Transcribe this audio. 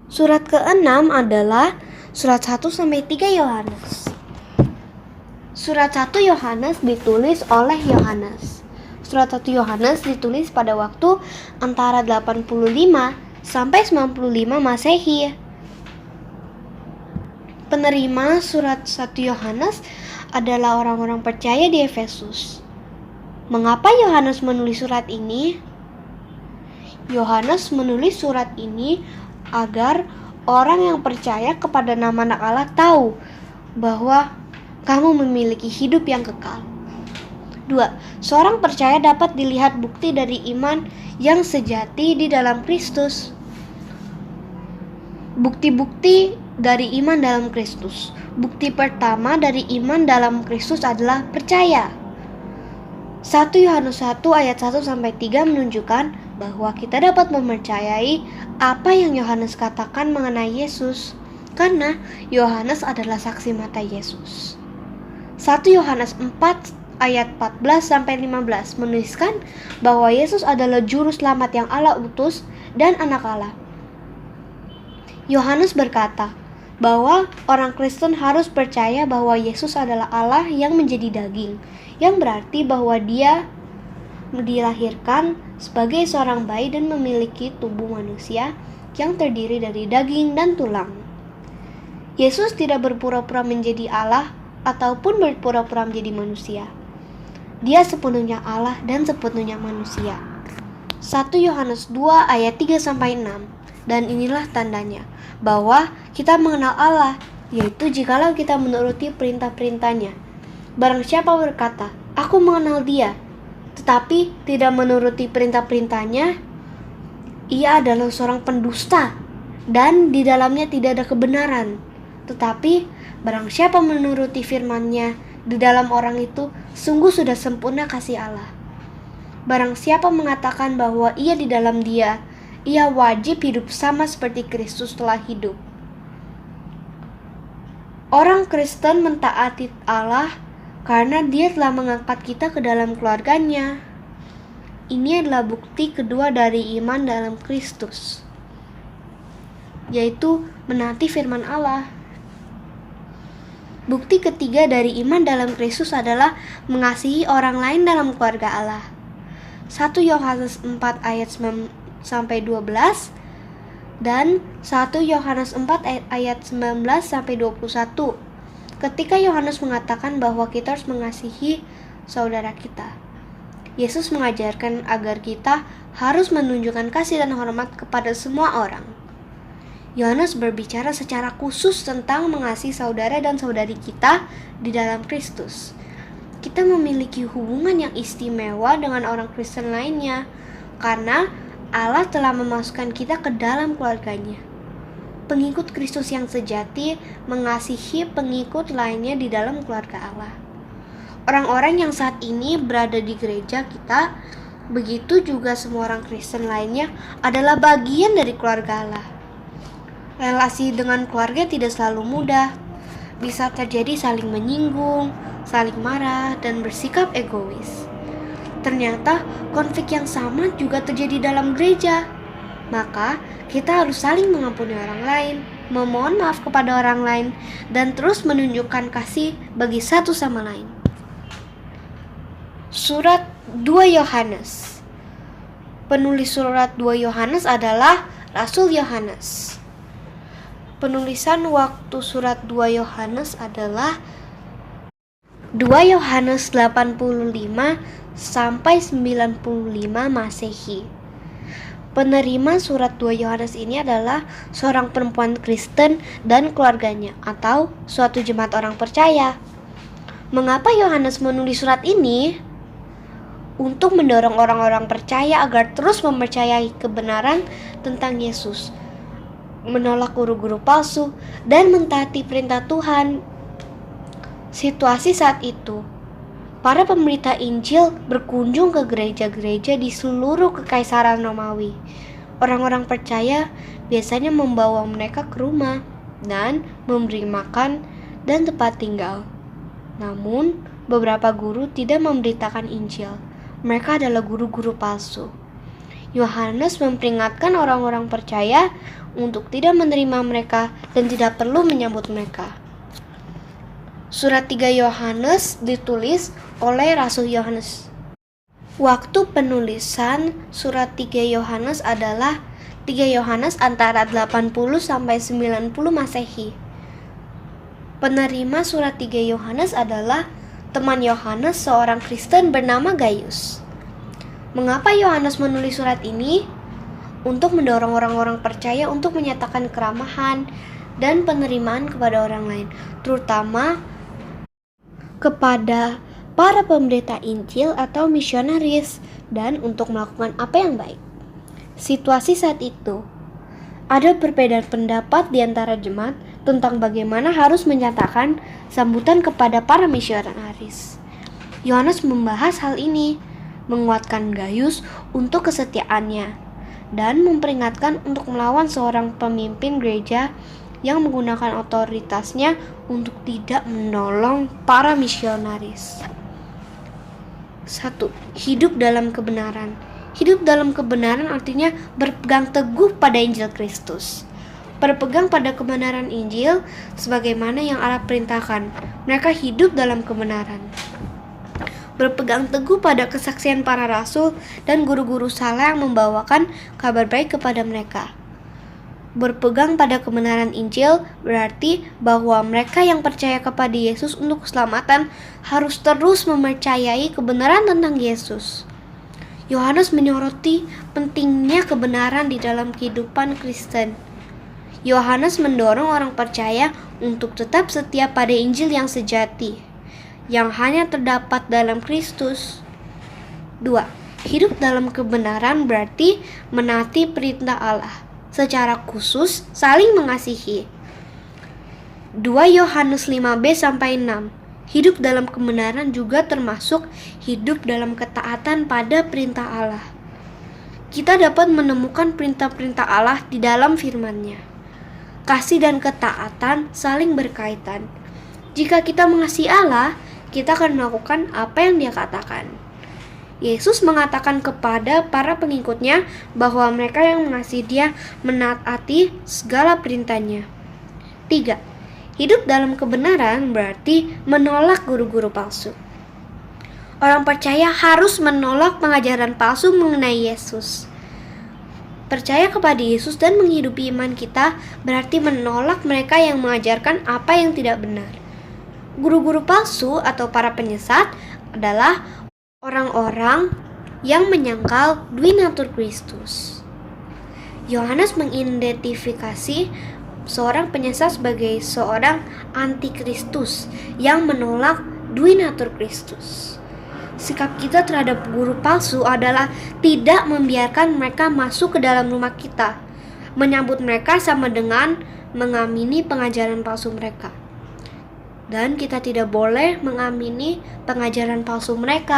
Surat ke-6 adalah surat 1-3 Yohanes. Surat 1 Yohanes ditulis oleh Yohanes. Surat 1 Yohanes ditulis pada waktu antara 85 sampai 95 Masehi. Penerima surat 1 Yohanes adalah orang-orang percaya di Efesus. Mengapa Yohanes menulis surat ini? Yohanes menulis surat ini agar orang yang percaya kepada nama anak Allah tahu bahwa kamu memiliki hidup yang kekal. 2. Seorang percaya dapat dilihat bukti dari iman yang sejati di dalam Kristus. Bukti-bukti dari iman dalam Kristus. Bukti pertama dari iman dalam Kristus adalah percaya. 1 Yohanes 1 ayat 1-3 menunjukkan bahwa kita dapat mempercayai apa yang Yohanes katakan mengenai Yesus, karena Yohanes adalah saksi mata Yesus. 1 Yohanes 4 ayat 14-15 menuliskan bahwa Yesus adalah juru selamat yang Allah utus dan anak Allah. Yohanes berkata bahwa orang Kristen harus percaya bahwa Yesus adalah Allah yang menjadi daging, yang berarti bahwa dia dilahirkan sebagai seorang bayi dan memiliki tubuh manusia yang terdiri dari daging dan tulang. Yesus tidak berpura-pura menjadi Allah ataupun berpura-pura menjadi manusia. Dia sepenuhnya Allah dan sepenuhnya manusia. 1 Yohanes 2 ayat 3-6. Dan inilah tandanya bahwa kita mengenal Allah, yaitu jikalau kita menuruti perintah-perintahnya. Barang siapa berkata, "Aku mengenal Dia," tetapi tidak menuruti perintah-perintahnya, ia adalah seorang pendusta dan di dalamnya tidak ada kebenaran. Tetapi barang siapa menuruti firman-Nya, di dalam orang itu sungguh sudah sempurna kasih Allah. Barang siapa mengatakan bahwa ia di dalam Dia, ia wajib hidup sama seperti Kristus telah hidup. Orang Kristen mentaati Allah karena Dia telah mengangkat kita ke dalam keluarganya. Ini adalah bukti kedua dari iman dalam Kristus, yaitu menaati firman Allah. Bukti ketiga dari iman dalam Kristus adalah mengasihi orang lain dalam keluarga Allah. 1 Yohanes 4 ayat 9-12 dan 1 Yohanes 4 ayat 19-21. Ketika Yohanes mengatakan bahwa kita harus mengasihi saudara kita, Yesus mengajarkan agar kita harus menunjukkan kasih dan hormat kepada semua orang. Yohanes berbicara secara khusus tentang mengasihi saudara dan saudari kita di dalam Kristus. Kita memiliki hubungan yang istimewa dengan orang Kristen lainnya karena Allah telah memasukkan kita ke dalam keluarganya. Pengikut Kristus yang sejati mengasihi pengikut lainnya di dalam keluarga Allah. Orang-orang yang saat ini berada di gereja kita, begitu juga semua orang Kristen lainnya adalah bagian dari keluarga Allah. Relasi dengan keluarga tidak selalu mudah. Bisa terjadi saling menyinggung, saling marah, dan bersikap egois. Ternyata konflik yang sama juga terjadi dalam gereja. Maka kita harus saling mengampuni orang lain, memohon maaf kepada orang lain, dan terus menunjukkan kasih bagi satu sama lain. Surat 2 Yohanes. Penulis surat 2 Yohanes adalah Rasul Yohanes. Penulisan waktu surat 2 Yohanes adalah 2 Yohanes 85 sampai 95 Masehi. Penerima surat 2 Yohanes ini adalah seorang perempuan Kristen dan keluarganya atau suatu jemaat orang percaya. Mengapa Yohanes menulis surat ini? Untuk mendorong orang-orang percaya agar terus mempercayai kebenaran tentang Yesus, menolak guru-guru palsu, dan mentaati perintah Tuhan. Situasi saat itu, para pemberita Injil berkunjung ke gereja-gereja di seluruh kekaisaran Romawi. Orang-orang percaya biasanya membawa mereka ke rumah dan memberi makan dan tempat tinggal. Namun, beberapa guru tidak memberitakan Injil. Mereka adalah guru-guru palsu. Yohanes memperingatkan orang-orang percaya untuk tidak menerima mereka dan tidak perlu menyambut mereka. Surat 3 Yohanes ditulis oleh Rasul Yohanes. Waktu penulisan surat 3 Yohanes adalah 3 Yohanes antara 80 sampai 90 Masehi. Penerima surat 3 Yohanes adalah teman Yohanes, seorang Kristen bernama Gaius. Mengapa Yohanes menulis surat ini? Untuk mendorong orang-orang percaya untuk menyatakan keramahan dan penerimaan kepada orang lain, terutama kepada para pemberita Injil atau misionaris, dan untuk melakukan apa yang baik. Situasi saat itu, ada perbedaan pendapat di antara jemaat tentang bagaimana harus menyatakan sambutan kepada para misionaris. Yohanes membahas hal ini, menguatkan Gaius untuk kesetiaannya, dan memperingatkan untuk melawan seorang pemimpin gereja yang menggunakan otoritasnya untuk tidak menolong para misionaris. 1. Hidup dalam kebenaran. Hidup dalam kebenaran artinya berpegang teguh pada Injil Kristus. Berpegang pada kebenaran Injil sebagaimana yang Allah perintahkan. Mereka hidup dalam kebenaran. Berpegang teguh pada kesaksian para rasul dan guru-guru salah yang membawakan kabar baik kepada mereka. Berpegang pada kebenaran Injil berarti bahwa mereka yang percaya kepada Yesus untuk keselamatan harus terus mempercayai kebenaran tentang Yesus. Yohanes menyoroti pentingnya kebenaran di dalam kehidupan Kristen. Yohanes mendorong orang percaya untuk tetap setia pada Injil yang sejati, yang hanya terdapat dalam Kristus. 2. Hidup dalam kebenaran berarti menaati perintah Allah. Secara khusus saling mengasihi. 2 Yohanes 5b-6. Hidup dalam kebenaran juga termasuk hidup dalam ketaatan pada perintah Allah. Kita dapat menemukan perintah-perintah Allah di dalam firman-Nya. Kasih dan ketaatan saling berkaitan. Jika kita mengasihi Allah, kita akan melakukan apa yang Dia katakan. Yesus mengatakan kepada para pengikutnya bahwa mereka yang mengasihi Dia menaati segala perintah-Nya. 3. Hidup dalam kebenaran berarti menolak guru-guru palsu. Orang percaya harus menolak pengajaran palsu mengenai Yesus. Percaya kepada Yesus dan menghidupi iman kita berarti menolak mereka yang mengajarkan apa yang tidak benar. Guru-guru palsu atau para penyesat adalah orang-orang yang menyangkal dui natur Kristus. Yohanes mengidentifikasi seorang penyesat sebagai seorang antikristus yang menolak dui natur Kristus. Sikap kita terhadap guru palsu adalah tidak membiarkan mereka masuk ke dalam rumah kita. Menyambut mereka sama dengan mengamini pengajaran palsu mereka. Dan kita tidak boleh mengamini pengajaran palsu mereka.